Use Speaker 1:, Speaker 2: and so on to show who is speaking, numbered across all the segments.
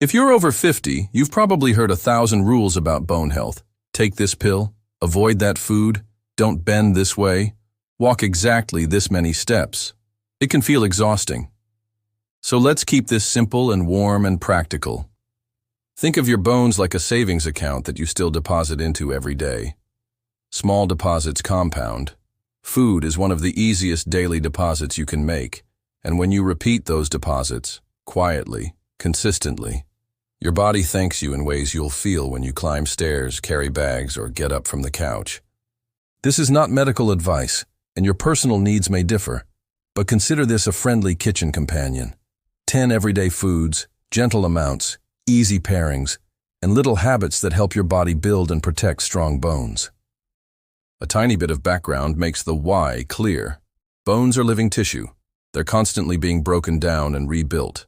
Speaker 1: If you're over 50, you've probably heard 1,000 rules about bone health. Take this pill, avoid that food, don't bend this way, walk exactly this many steps. It can feel exhausting. So let's keep this simple and warm and practical. Think of your bones like a savings account that you still deposit into every day. Small deposits compound. Food is one of the easiest daily deposits you can make, and when you repeat those deposits, quietly, consistently, your body thanks you in ways you'll feel when you climb stairs, carry bags, or get up from the couch. This is not medical advice, and your personal needs may differ, but consider this a friendly kitchen companion. 10 everyday foods, gentle amounts, easy pairings, and little habits that help your body build and protect strong bones. A tiny bit of background makes the why clear. Bones are living tissue. They're constantly being broken down and rebuilt.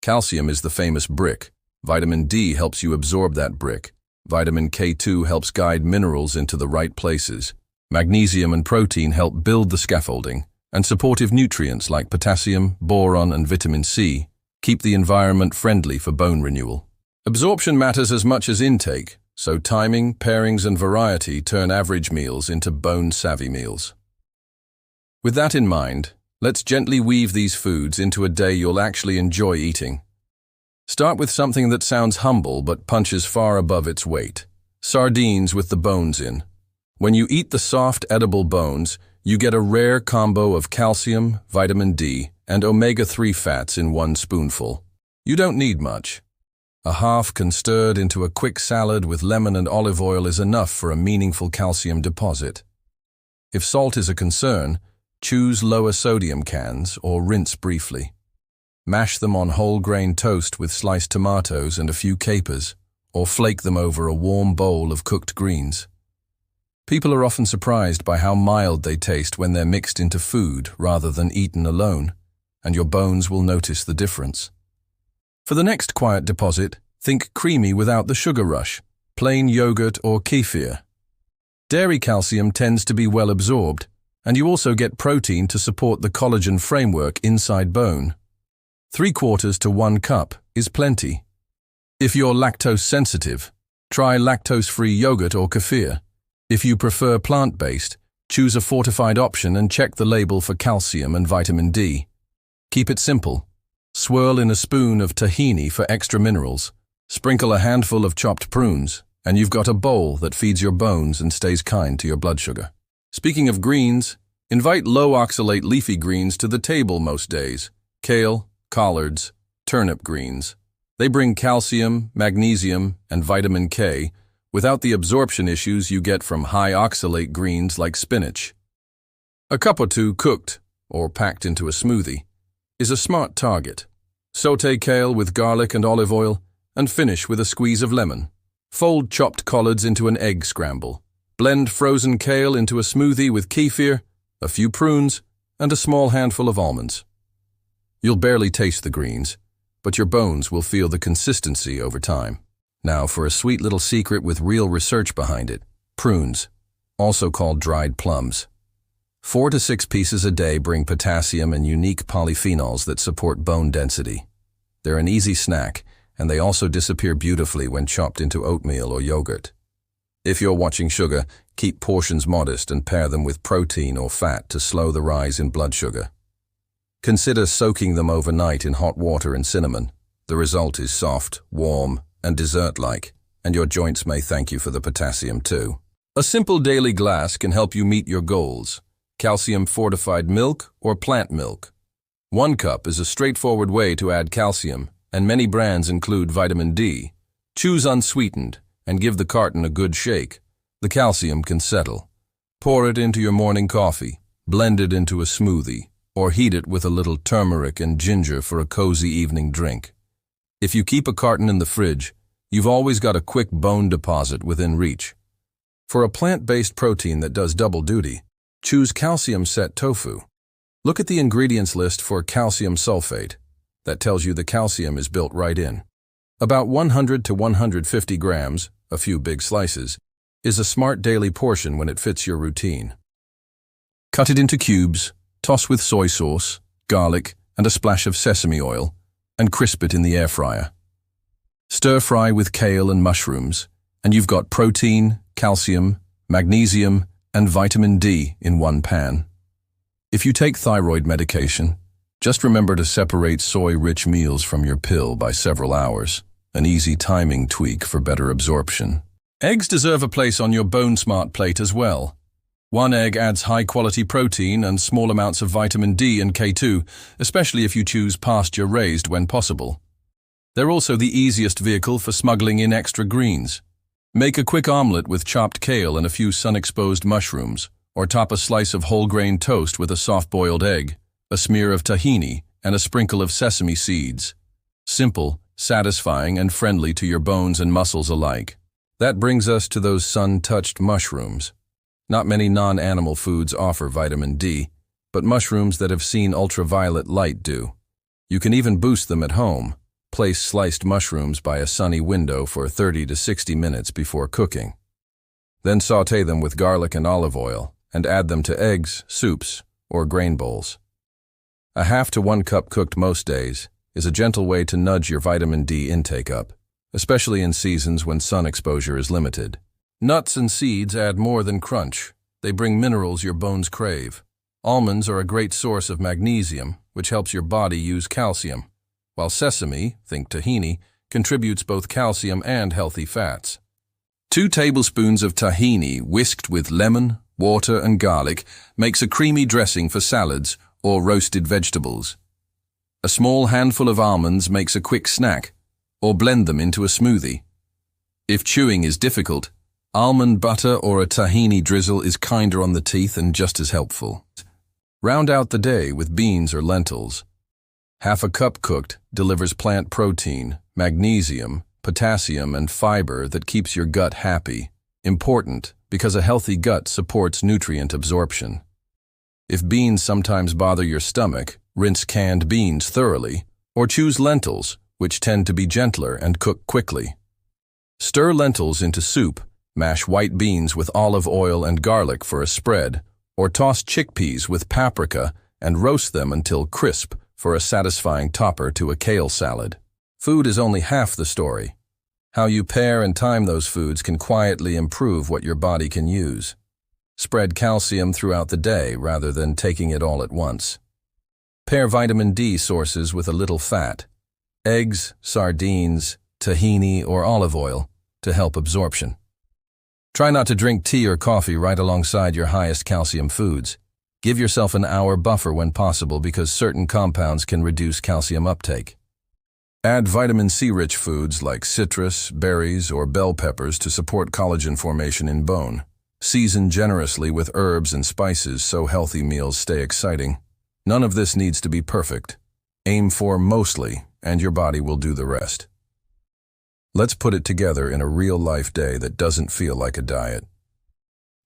Speaker 1: Calcium is the famous brick. Vitamin D helps you absorb that brick. Vitamin K2 helps guide minerals into the right places. Magnesium and protein help build the scaffolding, and supportive nutrients like potassium, boron, and vitamin C keep the environment friendly for bone renewal. Absorption matters as much as intake, so timing, pairings, and variety turn average meals into bone-savvy meals. With that in mind, let's gently weave these foods into a day you'll actually enjoy eating. Start with something that sounds humble but punches far above its weight. Sardines with the bones in. When you eat the soft, edible bones, you get a rare combo of calcium, vitamin D, and omega-3 fats in one spoonful. You don't need much. A half can stirred into a quick salad with lemon and olive oil is enough for a meaningful calcium deposit. If salt is a concern, choose lower sodium cans or rinse briefly. Mash them on whole grain toast with sliced tomatoes and a few capers, or flake them over a warm bowl of cooked greens. People are often surprised by how mild they taste when they're mixed into food rather than eaten alone, and your bones will notice the difference. For the next quiet deposit, think creamy without the sugar rush, plain yogurt or kefir. Dairy calcium tends to be well absorbed, and you also get protein to support the collagen framework inside bone. 3/4 to 1 cup is plenty. If you're lactose sensitive, try lactose-free yogurt or kefir. If you prefer plant-based, choose a fortified option and check the label for calcium and vitamin D. Keep it simple. Swirl in a spoon of tahini for extra minerals. Sprinkle a handful of chopped prunes, and you've got a bowl that feeds your bones and stays kind to your blood sugar. Speaking of greens, invite low-oxalate leafy greens to the table most days. Kale, collards, turnip greens. They bring calcium, magnesium, and vitamin K without the absorption issues you get from high oxalate greens like spinach. A cup or two cooked, or packed into a smoothie, is a smart target. Sauté kale with garlic and olive oil, and finish with a squeeze of lemon. Fold chopped collards into an egg scramble. Blend frozen kale into a smoothie with kefir, a few prunes, and a small handful of almonds. You'll barely taste the greens, but your bones will feel the consistency over time. Now for a sweet little secret with real research behind it. Prunes, also called dried plums. 4 to 6 pieces a day bring potassium and unique polyphenols that support bone density. They're an easy snack, and they also disappear beautifully when chopped into oatmeal or yogurt. If you're watching sugar, keep portions modest and pair them with protein or fat to slow the rise in blood sugar. Consider soaking them overnight in hot water and cinnamon. The result is soft, warm, and dessert-like, and your joints may thank you for the potassium too. A simple daily glass can help you meet your goals. Calcium-fortified milk or plant milk. 1 cup is a straightforward way to add calcium, and many brands include vitamin D. Choose unsweetened, and give the carton a good shake. The calcium can settle. Pour it into your morning coffee, blend it into a smoothie, or heat it with a little turmeric and ginger for a cozy evening drink. If you keep a carton in the fridge, you've always got a quick bone deposit within reach. For a plant-based protein that does double duty, choose calcium-set tofu. Look at the ingredients list for calcium sulfate. That tells you the calcium is built right in. About 100 to 150 grams, a few big slices, is a smart daily portion when it fits your routine. Cut it into cubes, toss with soy sauce, garlic, and a splash of sesame oil, and crisp it in the air fryer. Stir fry with kale and mushrooms, and you've got protein, calcium, magnesium, and vitamin D in one pan. If you take thyroid medication, just remember to separate soy-rich meals from your pill by several hours, an easy timing tweak for better absorption. Eggs deserve a place on your bone-smart plate as well. One egg adds high-quality protein and small amounts of vitamin D and K2, especially if you choose pasture-raised when possible. They're also the easiest vehicle for smuggling in extra greens. Make a quick omelette with chopped kale and a few sun-exposed mushrooms, or top a slice of whole-grain toast with a soft-boiled egg, a smear of tahini, and a sprinkle of sesame seeds. Simple, satisfying, and friendly to your bones and muscles alike. That brings us to those sun-touched mushrooms. Not many non-animal foods offer vitamin D, but mushrooms that have seen ultraviolet light do. You can even boost them at home. Place sliced mushrooms by a sunny window for 30 to 60 minutes before cooking. Then sauté them with garlic and olive oil, and add them to eggs, soups, or grain bowls. A half to 1 cup cooked most days is a gentle way to nudge your vitamin D intake up, especially in seasons when sun exposure is limited. Nuts and seeds add more than crunch. They bring minerals your bones crave. Almonds are a great source of magnesium, which helps your body use calcium, while sesame, think tahini, contributes both calcium and healthy fats. 2 tablespoons of tahini whisked with lemon, water, and garlic makes a creamy dressing for salads or roasted vegetables. A small handful of almonds makes a quick snack, or blend them into a smoothie. If chewing is difficult, almond butter or a tahini drizzle is kinder on the teeth and just as helpful. Round out the day with beans or lentils. Half a cup cooked delivers plant protein, magnesium, potassium, and fiber that keeps your gut happy. Important, because a healthy gut supports nutrient absorption. If beans sometimes bother your stomach, rinse canned beans thoroughly, or choose lentils, which tend to be gentler and cook quickly. Stir lentils into soup, mash white beans with olive oil and garlic for a spread, or toss chickpeas with paprika and roast them until crisp for a satisfying topper to a kale salad. Food is only half the story. How you pair and time those foods can quietly improve what your body can use. Spread calcium throughout the day rather than taking it all at once. Pair vitamin D sources with a little fat. Eggs, sardines, tahini, or olive oil to help absorption. Try not to drink tea or coffee right alongside your highest calcium foods. Give yourself an hour buffer when possible because certain compounds can reduce calcium uptake. Add vitamin C-rich foods like citrus, berries, or bell peppers to support collagen formation in bone. Season generously with herbs and spices so healthy meals stay exciting. None of this needs to be perfect. Aim for mostly, and your body will do the rest. Let's put it together in a real-life day that doesn't feel like a diet.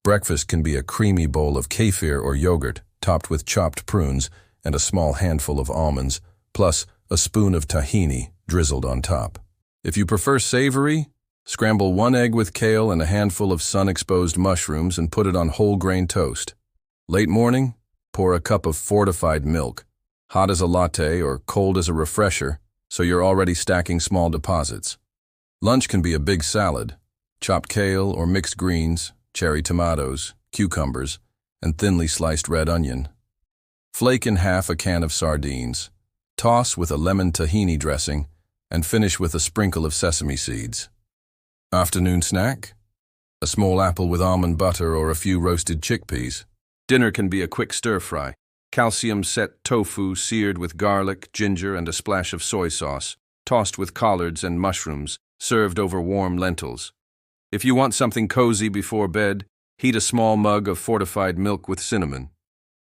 Speaker 1: Breakfast can be a creamy bowl of kefir or yogurt, topped with chopped prunes and a small handful of almonds, plus a spoon of tahini drizzled on top. If you prefer savory, scramble 1 egg with kale and a handful of sun-exposed mushrooms and put it on whole-grain toast. Late morning, pour a cup of fortified milk, hot as a latte or cold as a refresher, so you're already stacking small deposits. Lunch can be a big salad, chopped kale or mixed greens, cherry tomatoes, cucumbers, and thinly sliced red onion. Flake in half a can of sardines, toss with a lemon tahini dressing, and finish with a sprinkle of sesame seeds. Afternoon snack? A small apple with almond butter or a few roasted chickpeas. Dinner can be a quick stir-fry. Calcium-set tofu seared with garlic, ginger, and a splash of soy sauce, tossed with collards and mushrooms, served over warm lentils. If you want something cozy before bed, heat a small mug of fortified milk with cinnamon.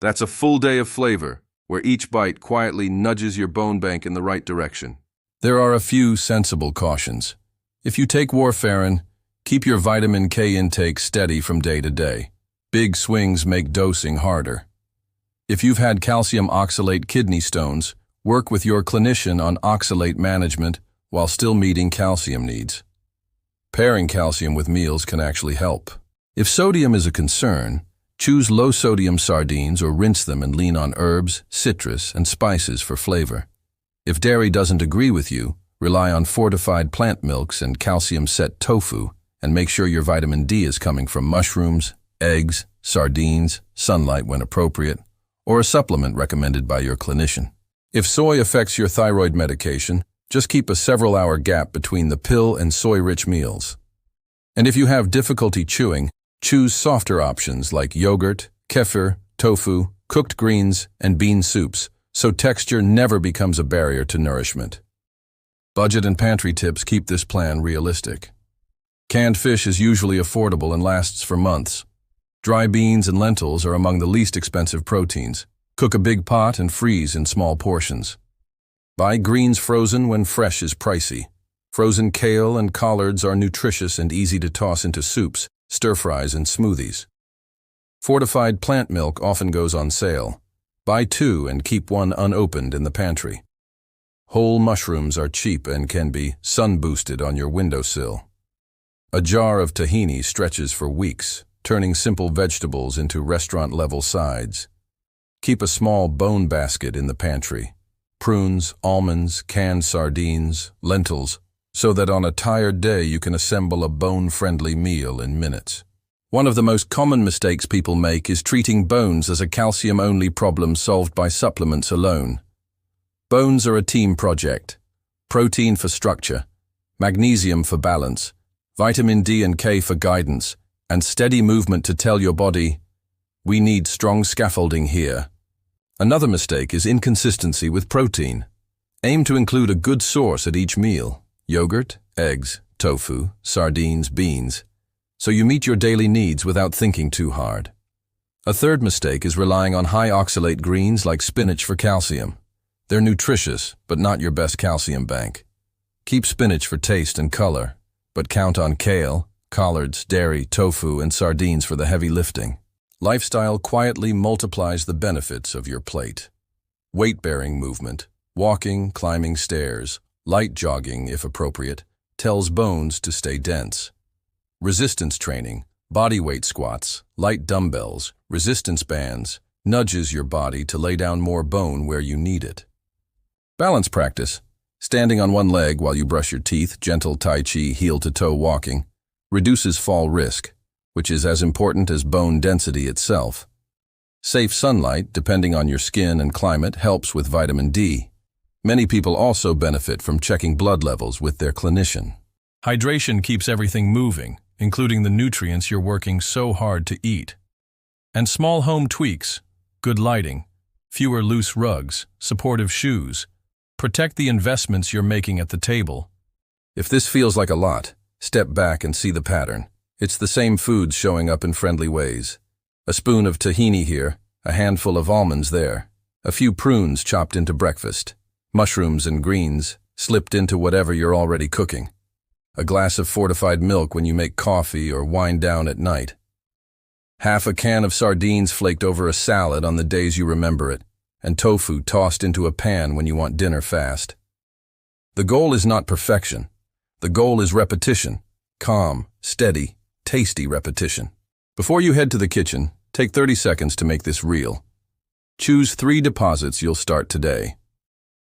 Speaker 1: That's a full day of flavor, where each bite quietly nudges your bone bank in the right direction. There are a few sensible cautions. If you take warfarin, keep your vitamin K intake steady from day to day. Big swings make dosing harder. If you've had calcium oxalate kidney stones, work with your clinician on oxalate management while still meeting calcium needs. Pairing calcium with meals can actually help. If sodium is a concern, choose low-sodium sardines or rinse them and lean on herbs, citrus, and spices for flavor. If dairy doesn't agree with you, Rely on fortified plant milks and calcium-set tofu, and make sure your vitamin D is coming from mushrooms, eggs, sardines, sunlight when appropriate, or a supplement recommended by your clinician. If soy affects your thyroid medication, just keep a several-hour gap between the pill and soy-rich meals. And if you have difficulty chewing, choose softer options like yogurt, kefir, tofu, cooked greens, and bean soups, so texture never becomes a barrier to nourishment. Budget and pantry tips keep this plan realistic. Canned fish is usually affordable and lasts for months. Dry beans and lentils are among the least expensive proteins. Cook a big pot and freeze in small portions. Buy greens frozen when fresh is pricey. Frozen kale and collards are nutritious and easy to toss into soups, stir-fries, and smoothies. Fortified plant milk often goes on sale. Buy 2 and keep 1 unopened in the pantry. Whole mushrooms are cheap and can be sun-boosted on your windowsill. A jar of tahini stretches for weeks, turning simple vegetables into restaurant-level sides. Keep a small bone basket in the pantry. Prunes, almonds, canned sardines, lentils, so that on a tired day you can assemble a bone-friendly meal in minutes. One of the most common mistakes people make is treating bones as a calcium-only problem solved by supplements alone. Bones are a team project. Protein for structure, magnesium for balance, vitamin D and K for guidance, and steady movement to tell your body, we need strong scaffolding here. Another mistake is inconsistency with protein. Aim to include a good source at each meal: yogurt, eggs, tofu, sardines, beans, so you meet your daily needs without thinking too hard. A third mistake is relying on high oxalate greens like spinach for calcium. They're nutritious, but not your best calcium bank. Keep spinach for taste and color, but count on kale, collards, dairy, tofu, and sardines for the heavy lifting. Lifestyle quietly multiplies the benefits of your plate. Weight-bearing movement, walking, climbing stairs, light jogging if appropriate, tells bones to stay dense. Resistance training, body weight squats, light dumbbells, resistance bands, nudges your body to lay down more bone where you need it. Balance practice, standing on one leg while you brush your teeth, gentle tai chi heel-to-toe walking, reduces fall risk, which is as important as bone density itself. Safe sunlight, depending on your skin and climate, helps with vitamin D. Many people also benefit from checking blood levels with their clinician. Hydration keeps everything moving, including the nutrients you're working so hard to eat. And small home tweaks, good lighting, fewer loose rugs, supportive shoes, protect the investments you're making at the table. If this feels like a lot, step back and see the pattern. It's the same foods showing up in friendly ways. A spoon of tahini here, a handful of almonds there, a few prunes chopped into breakfast, mushrooms and greens slipped into whatever you're already cooking, a glass of fortified milk when you make coffee or wind down at night, half a can of sardines flaked over a salad on the days you remember it, and tofu tossed into a pan when you want dinner fast. The goal is not perfection. The goal is repetition, calm, steady, tasty repetition. Before you head to the kitchen, take 30 seconds to make this real. Choose 3 deposits you'll start today.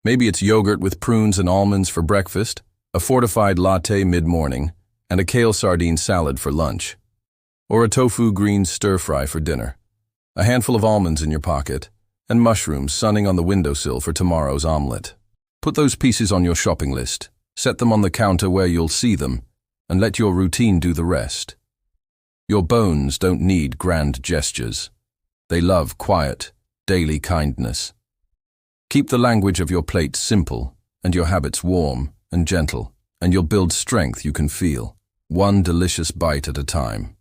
Speaker 1: Maybe it's yogurt with prunes and almonds for breakfast, a fortified latte mid-morning, and a kale sardine salad for lunch. Or a tofu greens stir-fry for dinner. A handful of almonds in your pocket, and mushrooms sunning on the windowsill for tomorrow's omelet. Put those pieces on your shopping list, set them on the counter where you'll see them, and let your routine do the rest. Your bones don't need grand gestures. They love quiet, daily kindness. Keep the language of your plate simple and your habits warm and gentle, and you'll build strength you can feel, one delicious bite at a time.